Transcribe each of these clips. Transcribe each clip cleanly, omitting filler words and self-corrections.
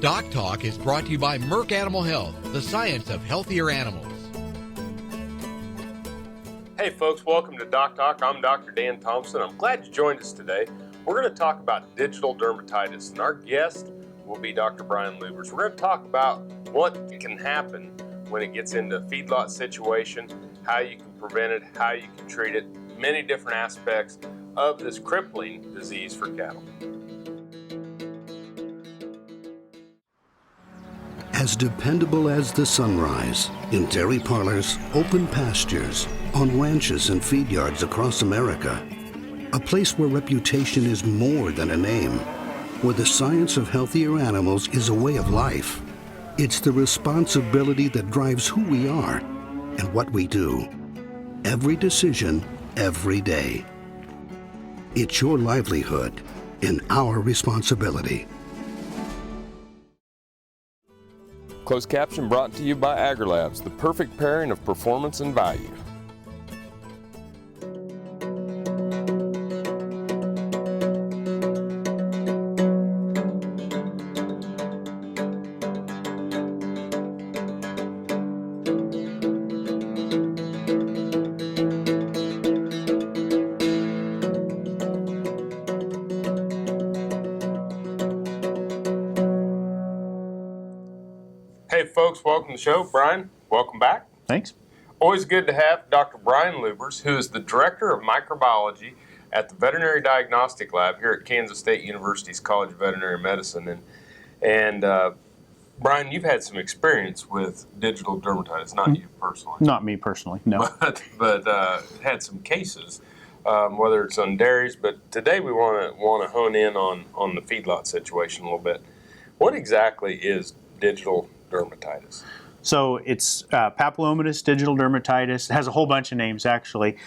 Doc Talk is brought to you by MERCK Animal Health, the science of healthier animals. Hey folks, welcome to Doc Talk. I'm Dr. Dan Thompson. I'm glad you joined us today. We're going to talk about digital dermatitis, and our guest will be Dr. Brian Lubers. We're going to talk about what can happen when it gets into a feedlot situation, how you can prevent it, how you can treat it, many different aspects of this crippling disease for cattle. As dependable as the sunrise, in dairy parlors, open pastures, on ranches and feed yards across America, a place where reputation is more than a name, where the science of healthier animals is a way of life. It's the responsibility that drives who we are and what we do. Every decision, every day. It's your livelihood and our responsibility. Closed caption brought to you by AgriLabs, the perfect pairing of performance and value. Hey folks, welcome to the show. Brian, welcome back. Thanks. Always good to have Dr. Brian Lubers, who is the Director of Microbiology at the Veterinary Diagnostic Lab here at Kansas State University's College of Veterinary Medicine. And Brian, you've had some experience with digital dermatitis, not you personally. Not me personally, no. But had some cases, whether it's on dairies. But today we want to hone in on the feedlot situation a little bit. What exactly is digital dermatitis? So it's papillomatous digital dermatitis. It has a whole bunch of names, actually.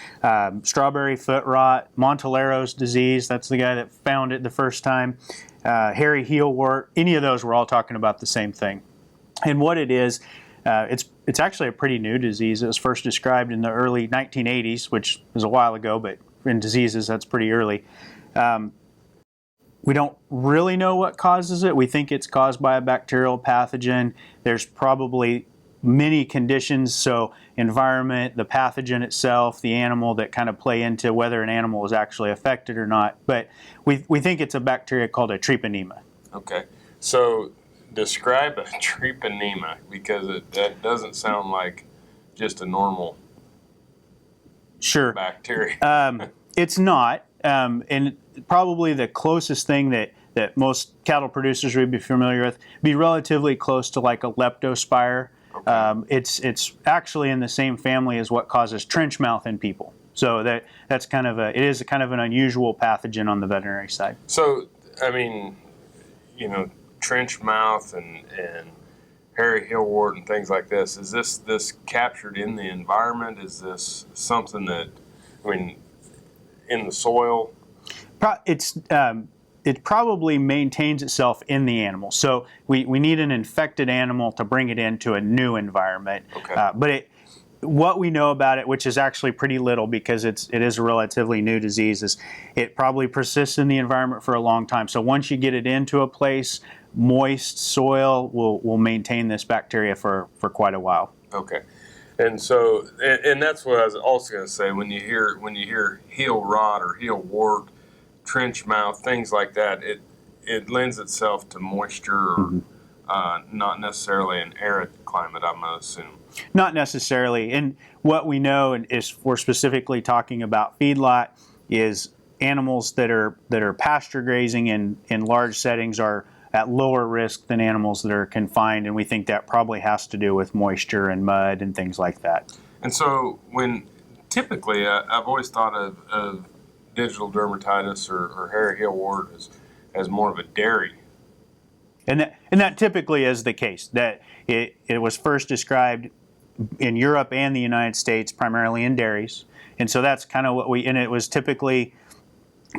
Strawberry foot rot, Montellero's disease, that's the guy that found it the first time. Hairy heel wart, any of those, we're all talking about the same thing. And what it is, it's actually a pretty new disease. It was first described in the early 1980s, which is a while ago, but in diseases, that's pretty early. We don't really know what causes it. We think it's caused by a bacterial pathogen. There's probably many conditions, so environment, the pathogen itself, the animal, that kind of play into whether an animal is actually affected or not. But we think it's a bacteria called a treponema. Okay, so describe a treponema, because that doesn't sound like just a normal bacteria. It's not. And probably the closest thing that most cattle producers would be familiar with be relatively close to like a leptospire. Okay. It's actually in the same family as what causes trench mouth in people. So that's kind of it is kind of an unusual pathogen on the veterinary side. So, I mean, trench mouth and hairy heel wart and things like this, is this captured in the environment? Is this something that, in the soil? It probably maintains itself in the animal. So we need an infected animal to bring it into a new environment. Okay. But what we know about it, which is actually pretty little because it is a relatively new disease, is it probably persists in the environment for a long time. So once you get it into a place, moist soil will maintain this bacteria for quite a while. Okay. And so, and that's what I was also going to say. When you hear heel rot or heel wart, trench mouth, things like that, it lends itself to moisture, or not necessarily an arid climate, I'm going to assume. Not necessarily. And what we know is, we're specifically talking about feedlot, is animals that are pasture grazing in large settings are at lower risk than animals that are confined, and we think that probably has to do with moisture and mud and things like that. And so typically I've always thought of digital dermatitis or hairy heel wart as more of a dairy. And that typically is the case, that it was first described in Europe and the United States primarily in dairies. And so that's kind of and it was typically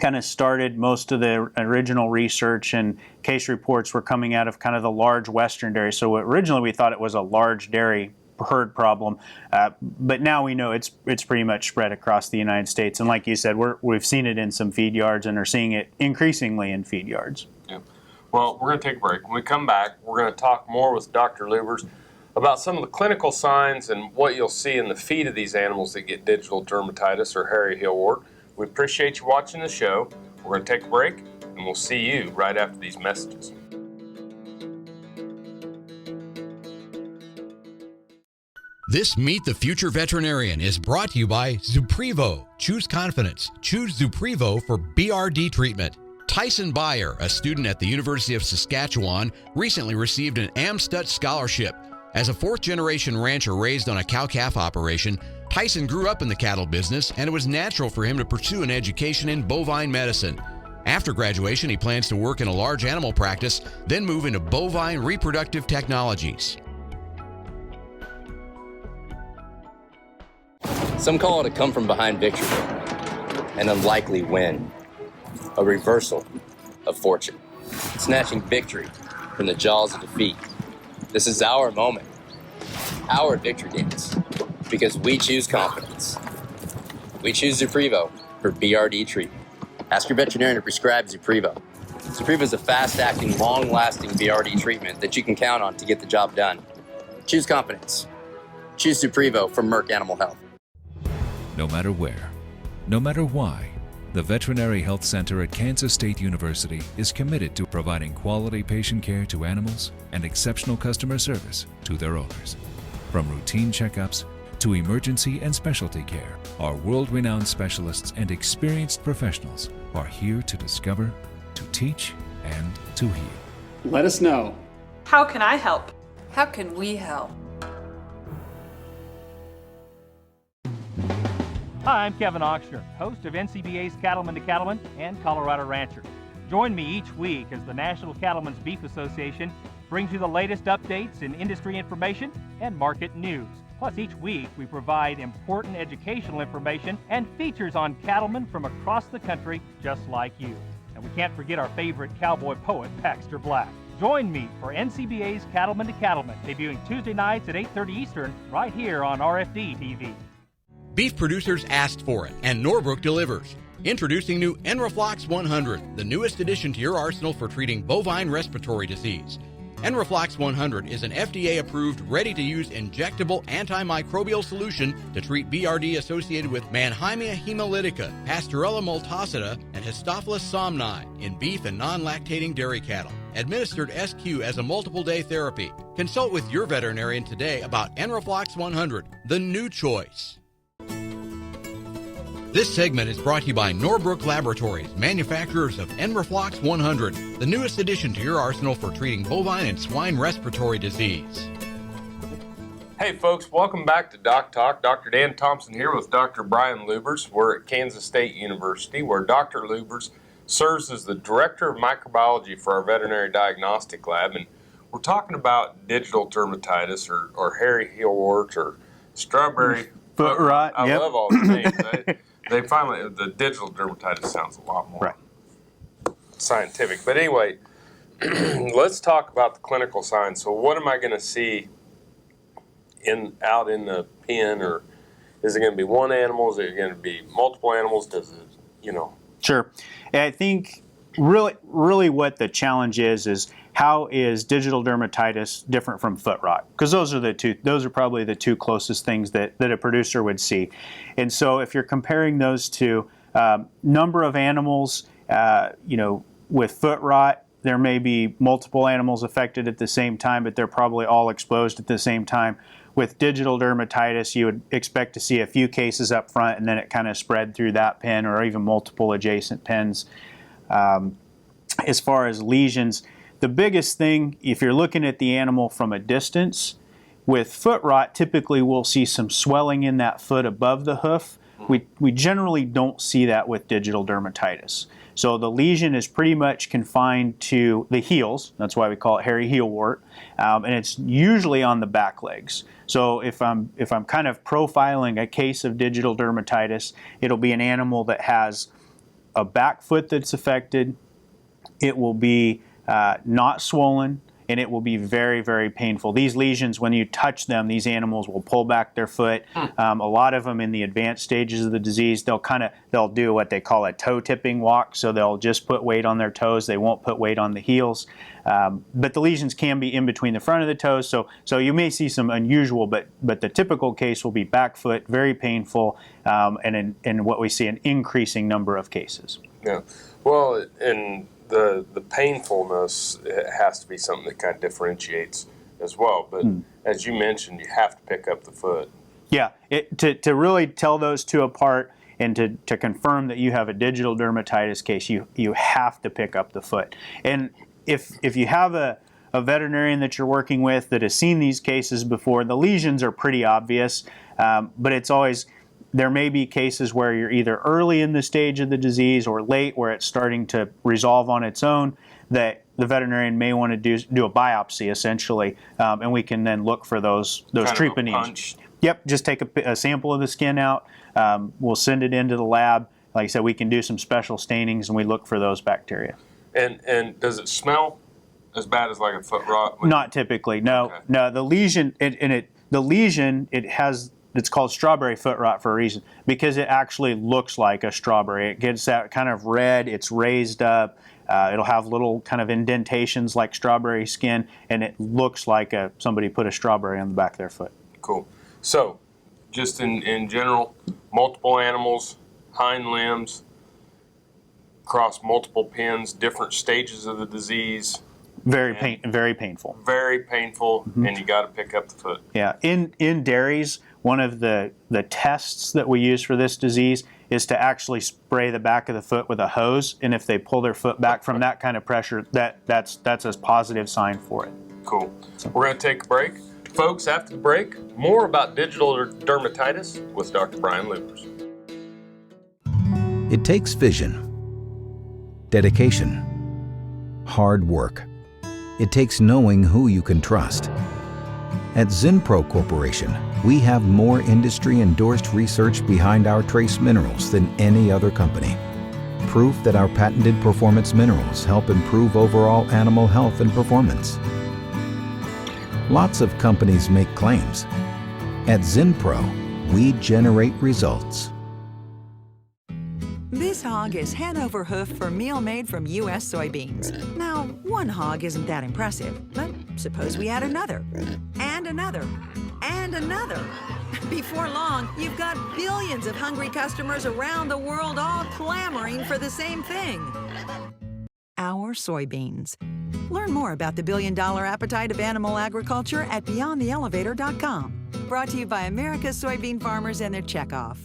kind of started, most of the original research and case reports were coming out of kind of the large Western dairy. So originally we thought it was a large dairy herd problem, but now we know it's pretty much spread across the United States. And like you said, we've seen it in some feed yards and are seeing it increasingly in feed yards. Yeah. Well, we're going to take a break. When we come back, we're going to talk more with Dr. Lubers about some of the clinical signs and what you'll see in the feet of these animals that get digital dermatitis or hairy heel wart. We appreciate you watching the show. We're going to take a break, and we'll see you right after these messages. This Meet the Future Veterinarian is brought to you by Zuprevo. Choose confidence. Choose Zuprevo for BRD treatment. Tyson Beyer, a student at the University of Saskatchewan, recently received an Amstutz scholarship. As a fourth-generation rancher raised on a cow-calf operation, Tyson grew up in the cattle business, and it was natural for him to pursue an education in bovine medicine. After graduation, he plans to work in a large animal practice, then move into bovine reproductive technologies. Some call it a come-from-behind victory, an unlikely win, a reversal of fortune, snatching victory from the jaws of defeat. This is our moment, our victory dance, because we choose confidence. We choose Zuprevo for BRD treatment. Ask your veterinarian to prescribe Zuprevo. Zuprevo is a fast-acting, long-lasting BRD treatment that you can count on to get the job done. Choose confidence. Choose Zuprevo from Merck Animal Health. No matter where, no matter why, the Veterinary Health Center at Kansas State University is committed to providing quality patient care to animals and exceptional customer service to their owners. From routine checkups to emergency and specialty care, our world-renowned specialists and experienced professionals are here to discover, to teach, and to heal. Let us know. How can I help? How can we help? Hi, I'm Kevin Ochsner, host of NCBA's Cattleman to Cattleman and Colorado Rancher. Join me each week as the National Cattlemen's Beef Association brings you the latest updates in industry information and market news. Plus, each week we provide important educational information and features on cattlemen from across the country just like you. And we can't forget our favorite cowboy poet, Baxter Black. Join me for NCBA's Cattleman to Cattleman, debuting Tuesday nights at 8:30 Eastern, right here on RFD TV. Beef producers asked for it, and Norbrook delivers. Introducing new Enroflox 100, the newest addition to your arsenal for treating bovine respiratory disease. Enroflox 100 is an FDA-approved, ready-to-use injectable antimicrobial solution to treat BRD associated with Mannheimia hemolytica, Pasteurella multocida, and Histophilus somni in beef and non-lactating dairy cattle. Administered SQ as a multiple-day therapy. Consult with your veterinarian today about Enroflox 100, the new choice. This segment is brought to you by Norbrook Laboratories, manufacturers of Enroflox 100, the newest addition to your arsenal for treating bovine and swine respiratory disease. Hey folks, welcome back to Doc Talk. Dr. Dan Thompson here with Dr. Brian Lubers. We're at Kansas State University, where Dr. Lubers serves as the Director of Microbiology for our Veterinary Diagnostic Lab. And we're talking about digital dermatitis or hairy heel wart or strawberry foot rot. I love all the names. They finally, the digital dermatitis sounds a lot more scientific. But anyway, let's talk about the clinical signs. So what am I going to see out in the pen, or is it going to be one animal? Is it going to be multiple animals? Does it, Sure. And I think really what the challenge is how is digital dermatitis different from foot rot? Because those are probably the two closest things that a producer would see. And so if you're comparing those two, number of animals, with foot rot, there may be multiple animals affected at the same time, but they're probably all exposed at the same time. With digital dermatitis, you would expect to see a few cases up front, and then it kind of spread through that pen or even multiple adjacent pens. As far as lesions, the biggest thing, if you're looking at the animal from a distance, with foot rot, typically we'll see some swelling in that foot above the hoof. We generally don't see that with digital dermatitis. So the lesion is pretty much confined to the heels. That's why we call it hairy heel wart, and it's usually on the back legs. So if I'm kind of profiling a case of digital dermatitis, it'll be an animal that has a back foot that's affected. It will be not swollen. and it will be very, very painful. These lesions, when you touch them, these animals will pull back their foot. A lot of them in the advanced stages of the disease, they'll do what they call a toe tipping walk, so they'll just put weight on their toes. They won't put weight on the heels. But the lesions can be in between the front of the toes, so you may see some unusual, but the typical case will be back foot, very painful, and in what we see an increasing number of cases. Yeah, well, and the painfulness, it has to be something that kind of differentiates as well. But as you mentioned, you have to pick up the foot. Yeah, to really tell those two apart and to confirm that you have a digital dermatitis case, you have to pick up the foot. And if you have a veterinarian that you're working with that has seen these cases before, the lesions are pretty obvious, but it's always, there may be cases where you're either early in the stage of the disease or late where it's starting to resolve on its own, that the veterinarian may want to do a biopsy essentially, and we can then look for those treponines. Yep, just take a sample of the skin out, we'll send it into the lab. Like I said, we can do some special stainings and we look for those bacteria. And does it smell as bad as like a foot rot? Not typically, no. Okay. No, the lesion, it's called strawberry foot rot for a reason, because it actually looks like a strawberry. It gets that kind of red, it's raised up, it'll have little kind of indentations like strawberry skin, and it looks like somebody put a strawberry on the back of their foot. Cool. So, just in general, multiple animals, hind limbs, across multiple pins, different stages of the disease. Very painful. Very painful, and you got to pick up the foot. Yeah, in dairies, one of the tests that we use for this disease is to actually spray the back of the foot with a hose, and if they pull their foot back from that kind of pressure, that's a positive sign for it. Cool. We're going to take a break. Folks, after the break, more about digital dermatitis with Dr. Brian Lubers. It takes vision, dedication, hard work. It takes knowing who you can trust. At Zinpro Corporation, we have more industry-endorsed research behind our trace minerals than any other company. Proof that our patented performance minerals help improve overall animal health and performance. Lots of companies make claims. At Zinpro, we generate results. This hog is head over hoof for meal made from U.S. soybeans. Now, one hog isn't that impressive, but suppose we add another, and another, and another. Before long, you've got billions of hungry customers around the world all clamoring for the same thing. Our soybeans. Learn more about the billion-dollar appetite of animal agriculture at BeyondTheElevator.com. Brought to you by America's soybean farmers and their checkoff.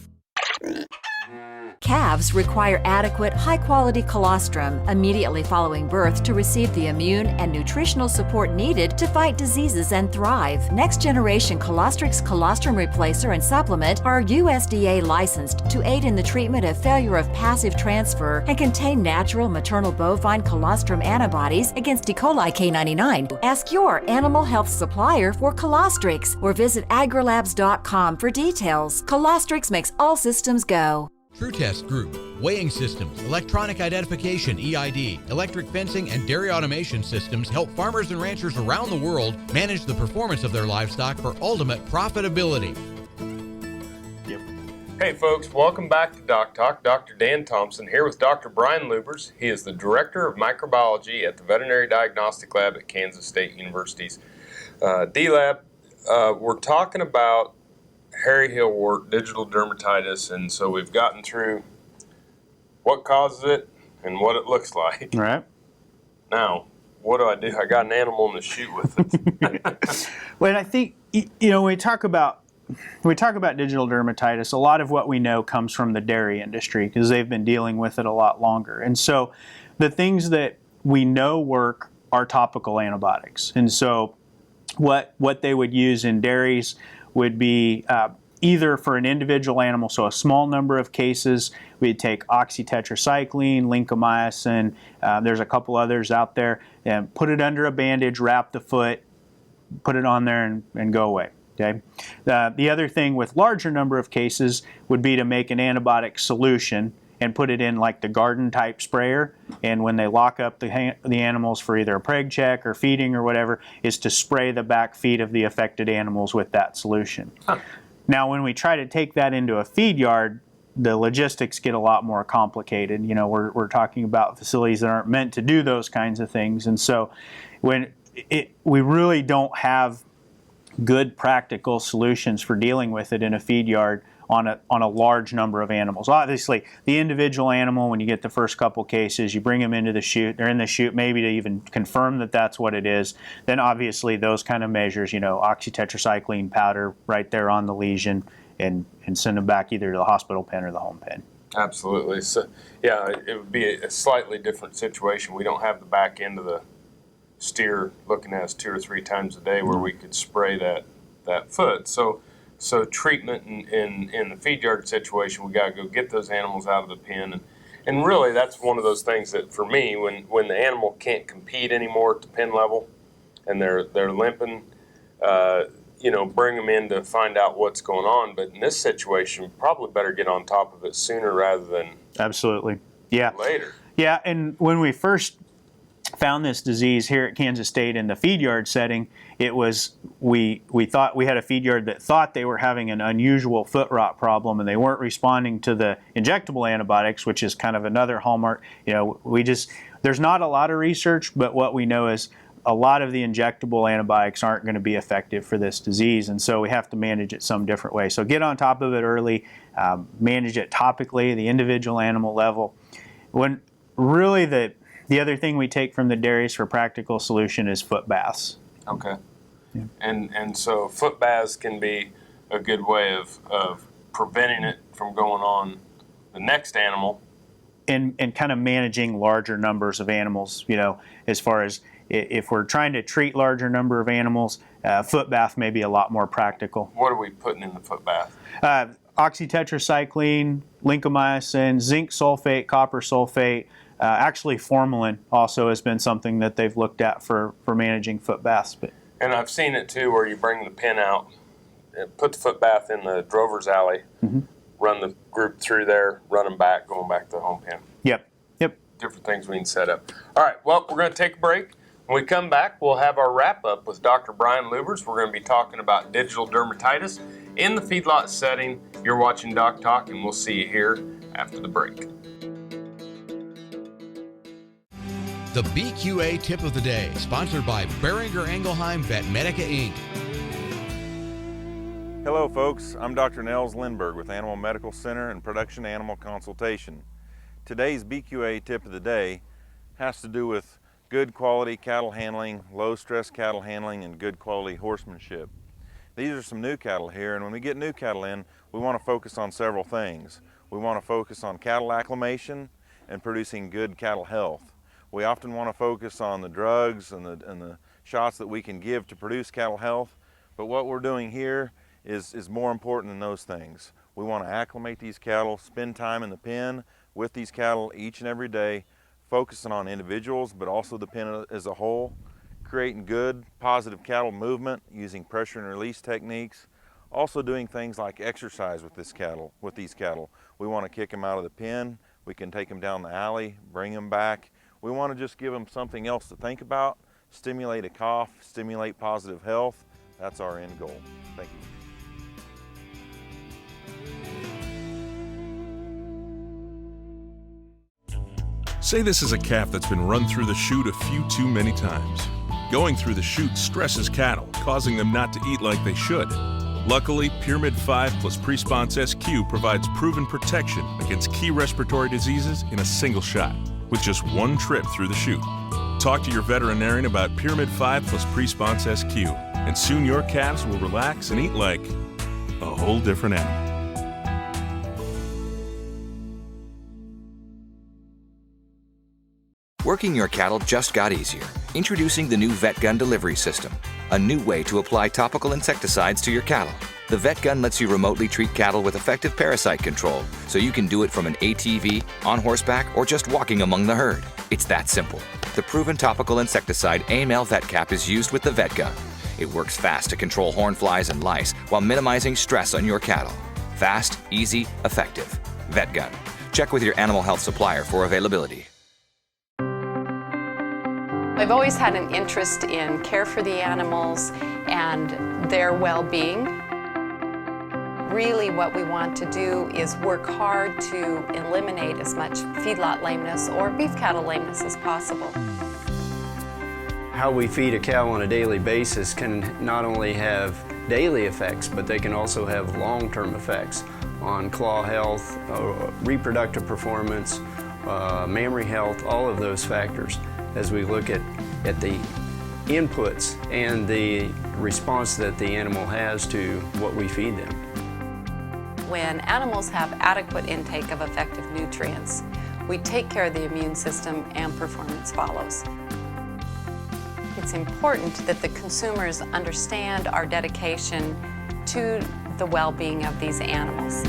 Calves require adequate, high-quality colostrum immediately following birth to receive the immune and nutritional support needed to fight diseases and thrive. Next-generation Colostrix colostrum replacer and supplement are USDA licensed to aid in the treatment of failure of passive transfer and contain natural maternal bovine colostrum antibodies against E. coli K99. Ask your animal health supplier for Colostrix or visit agrilabs.com for details. Colostrix makes all systems go. TrueTest Group, weighing systems, electronic identification EID, electric fencing, and dairy automation systems help farmers and ranchers around the world manage the performance of their livestock for ultimate profitability. Yep. Hey folks, welcome back to DocTalk. Dr. Dan Thompson here with Dr. Brian Lubers. He is the Director of Microbiology at the Veterinary Diagnostic Lab at Kansas State University's D-Lab. We're talking about hairy heel wart, digital dermatitis, and so we've gotten through what causes it and what it looks like. Right. Now, what do? I got an animal in the chute with it. Well, I think, when we talk about digital dermatitis, a lot of what we know comes from the dairy industry because they've been dealing with it a lot longer. And so the things that we know work are topical antibiotics. And so what they would use in dairies would be either for an individual animal, so a small number of cases, we'd take oxytetracycline, lincomycin, there's a couple others out there, and put it under a bandage, wrap the foot, put it on there and go away. Okay. The other thing with larger number of cases would be to make an antibiotic solution and put it in like the garden type sprayer, and when they lock up the animals for either a preg check or feeding or whatever, is to spray the back feet of the affected animals with that solution. Now when we try to take that into a feed yard, the logistics get a lot more complicated. You know, we're talking about facilities that aren't meant to do those kinds of things, and so we really don't have good practical solutions for dealing with it in a feed yard on a large number of animals. Obviously, the individual animal, when you get the first couple cases, you bring them into the chute, they're in the chute maybe to even confirm that that's what it is. Then obviously those kind of measures, you know, oxytetracycline powder right there on the lesion, and send them back either to the hospital pen or the home pen. Absolutely. So, yeah, it would be a slightly different situation. We don't have the back end of the steer looking at us 2 or 3 times a day where we could spray that foot. So treatment in the feed yard situation, we got to go get those animals out of the pen, and really that's one of those things that for me, when the animal can't compete anymore at the pen level, and they're limping, you know, bring them in to find out what's going on. But in this situation, probably better get on top of it sooner rather than absolutely, yeah, later. Yeah, and when we first found this disease here at Kansas State in the feed yard setting, it was we thought we had a feed yard that thought they were having an unusual foot rot problem, and they weren't responding to the injectable antibiotics, which is kind of another hallmark. You know, there's not a lot of research, but what we know is a lot of the injectable antibiotics aren't going to be effective for this disease, and so we have to manage it some different way. So get on top of it early, manage it topically, the individual animal level. When really the other thing we take from the dairies for practical solution is foot baths. Okay. Yeah. And so foot baths can be a good way of preventing it from going on the next animal. And kind of managing larger numbers of animals, you know, as far as if we're trying to treat larger number of animals, foot bath may be a lot more practical. What are we putting in the foot bath? Oxytetracycline, lincomycin, zinc sulfate, copper sulfate. Actually, formalin also has been something that they've looked at for managing foot baths. And I've seen it too, where you bring the pen out, put the foot bath in the drover's alley, run the group through there, run them back, going back to the home pen. Yep. Different things we can set up. All right, well, we're going to take a break. When we come back, we'll have our wrap-up with Dr. Brian Lubers. We're going to be talking about digital dermatitis in the feedlot setting. You're watching Doc Talk, and we'll see you here after the break. The BQA Tip of the Day, sponsored by Boehringer Ingelheim Vetmedica, Inc. Hello folks, I'm Dr. Nels Lindberg with Animal Medical Center and Production Animal Consultation. Today's BQA Tip of the Day has to do with good quality cattle handling, low stress cattle handling, and good quality horsemanship. These are some new cattle here, and when we get new cattle in, we want to focus on several things. We want to focus on cattle acclimation and producing good cattle health. We often want to focus on the drugs and the shots that we can give to produce cattle health, but what we're doing here is more important than those things. We want to acclimate these cattle, spend time in the pen with these cattle each and every day, focusing on individuals, but also the pen as a whole, creating good, positive cattle movement using pressure and release techniques, also doing things like exercise with these cattle. We want to kick them out of the pen, we can take them down the alley, bring them back. We want to just give them something else to think about, stimulate a cough, stimulate positive health. That's our end goal. Thank you. Say this is a calf that's been run through the chute a few too many times. Going through the chute stresses cattle, causing them not to eat like they should. Luckily, Pyramid 5 plus Presponse SQ provides proven protection against key respiratory diseases in a single shot, with just one trip through the chute. Talk to your veterinarian about Pyramid 5 plus Presponse SQ, and soon your calves will relax and eat like a whole different animal. Working your cattle just got easier. Introducing the new VetGun delivery system, a new way to apply topical insecticides to your cattle. The VetGun lets you remotely treat cattle with effective parasite control, so you can do it from an ATV, on horseback, or just walking among the herd. It's that simple. The proven topical insecticide AML VetCap is used with the VetGun. It works fast to control horn flies and lice while minimizing stress on your cattle. Fast, easy, effective. VetGun. Check with your animal health supplier for availability. I've always had an interest in care for the animals and their well-being. Really what we want to do is work hard to eliminate as much feedlot lameness or beef cattle lameness as possible. How we feed a cow on a daily basis can not only have daily effects, but they can also have long-term effects on claw health, reproductive performance, mammary health, all of those factors as we look at the inputs and the response that the animal has to what we feed them. When animals have adequate intake of effective nutrients, we take care of the immune system and performance follows. It's important that the consumers understand our dedication to the well-being of these animals.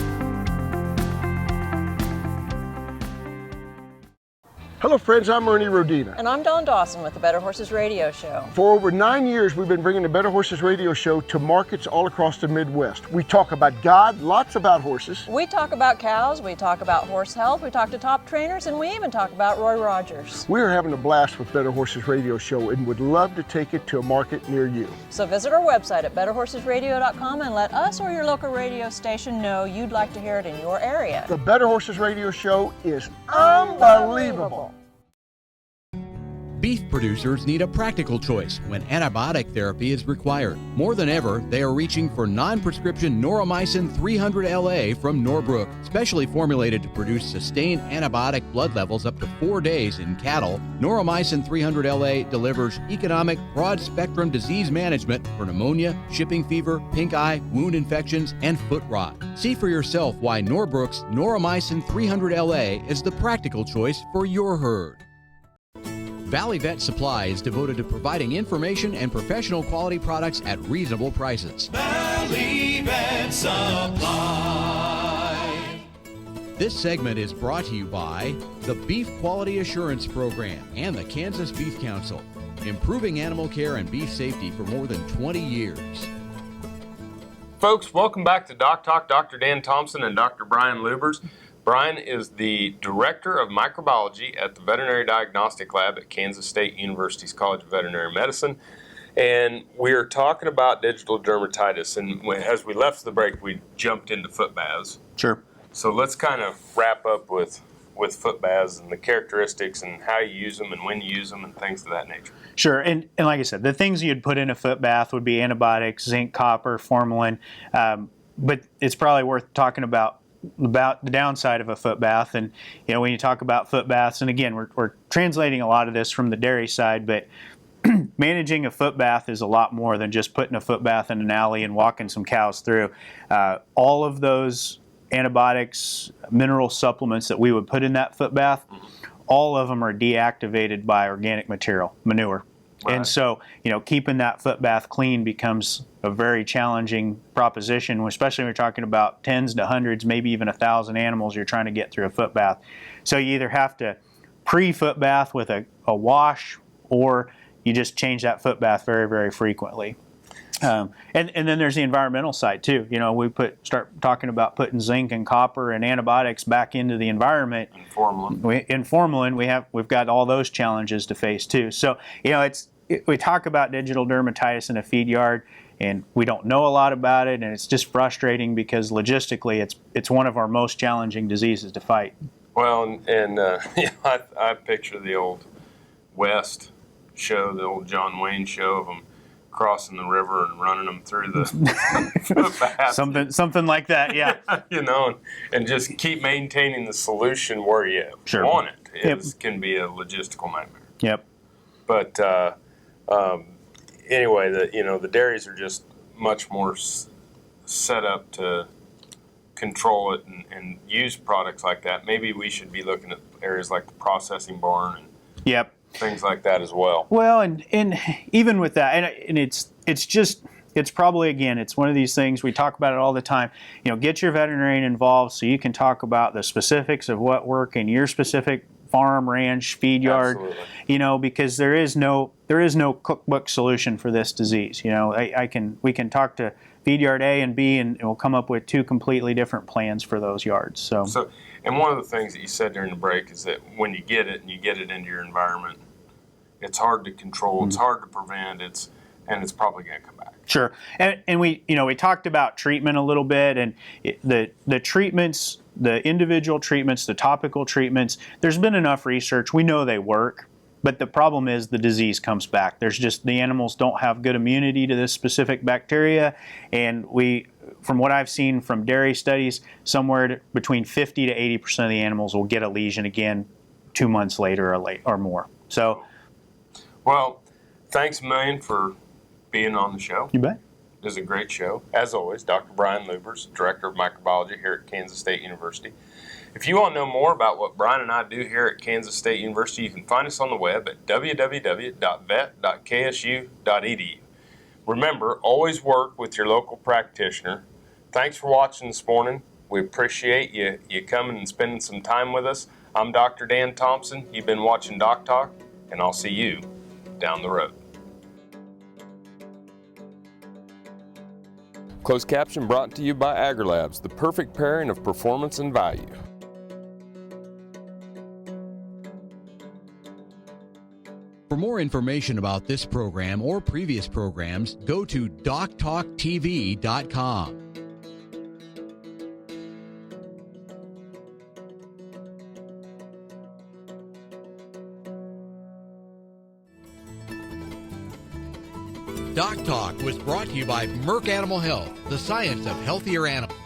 Hello friends, I'm Ernie Rodina. And I'm Dawn Dawson with the Better Horses Radio Show. For over 9 years, we've been bringing the Better Horses Radio Show to markets all across the Midwest. We talk about God, lots about horses. We talk about cows, we talk about horse health, we talk to top trainers, and we even talk about Roy Rogers. We're having a blast with Better Horses Radio Show and would love to take it to a market near you. So visit our website at betterhorsesradio.com and let us or your local radio station know you'd like to hear it in your area. The Better Horses Radio Show is unbelievable. Beef producers need a practical choice when antibiotic therapy is required. More than ever, they are reaching for non-prescription Noromycin 300LA from Norbrook. Specially formulated to produce sustained antibiotic blood levels up to 4 days in cattle, Noromycin 300LA delivers economic, broad-spectrum disease management for pneumonia, shipping fever, pink eye, wound infections, and foot rot. See for yourself why Norbrook's Noromycin 300LA is the practical choice for your herd. Valley Vet Supply is devoted to providing information and professional quality products at reasonable prices. Valley Vet Supply. This segment is brought to you by the Beef Quality Assurance Program and the Kansas Beef Council, improving animal care and beef safety for more than 20 years. Folks, welcome back to Doc Talk. Dr. Dan Thompson and Dr. Brian Lubers. Brian is the Director of Microbiology at the Veterinary Diagnostic Lab at Kansas State University's College of Veterinary Medicine. And we are talking about digital dermatitis. And as we left the break, we jumped into foot baths. Sure. So let's kind of wrap up with foot baths and the characteristics and how you use them and when you use them and things of that nature. Sure, and like I said, the things you'd put in a foot bath would be antibiotics, zinc, copper, formalin, but it's probably worth talking about the downside of a foot bath. And when you talk about foot baths, and again, we're translating a lot of this from the dairy side, but managing a foot bath is a lot more than just putting a foot bath in an alley and walking some cows through. All of those antibiotics, mineral supplements that we would put in that foot bath, all of them are deactivated by organic material, manure. Right. And so, keeping that foot bath clean becomes a very challenging proposition, especially when you're talking about tens to hundreds, maybe even 1,000 animals you're trying to get through a foot bath. So you either have to pre-foot bath with a wash, or you just change that foot bath very, very frequently. And then there's the environmental side too. We start talking about putting zinc and copper and antibiotics back into the environment. And formalin. In formalin, we've got all those challenges to face too. So we talk about digital dermatitis in a feed yard, and we don't know a lot about it, and it's just frustrating because logistically, it's one of our most challenging diseases to fight. Well, and I picture the old West show, the old John Wayne show of them crossing the river and running them through the bath. Something like that, yeah. And just keep maintaining the solution where you want it. Can be a logistical nightmare. Yep. But anyway, the dairies are just much more set up to control it and use products like that. Maybe we should be looking at areas like the processing barn and things like that as well. Well, and even with that, and it's probably, again, it's one of these things, we talk about it all the time. Get your veterinarian involved so you can talk about the specifics of what work in your specific farm, ranch, feed yard. Absolutely. Because there is no cookbook solution for this disease. We can talk to feed yard A and B, and we'll come up with 2 completely different plans for those yards. So, and one of the things that you said during the break is that when you get it and you get it into your environment, it's hard to control, it's hard to prevent, and it's probably going to come back. Sure, and we talked about treatment a little bit, and the treatments, the individual treatments, the topical treatments. There's been enough research. We know they work, but the problem is the disease comes back. There's just the animals don't have good immunity to this specific bacteria, and from what I've seen from dairy studies, somewhere between 50 to 80% of the animals will get a lesion again 2 months later or more. So, well, thanks a million for being on the show. You bet. It was a great show. As always, Dr. Brian Lubers, Director of Microbiology here at Kansas State University. If you want to know more about what Brian and I do here at Kansas State University, you can find us on the web at www.vet.ksu.edu. Remember, always work with your local practitioner. Thanks for watching this morning. We appreciate you coming and spending some time with us. I'm Dr. Dan Thompson. You've been watching DocTalk, and I'll see you down the road. Closed caption brought to you by AgriLabs, the perfect pairing of performance and value. For more information about this program or previous programs, go to DocTalkTV.com. DocTalk was brought to you by MERCK Animal Health, the science of healthier animals.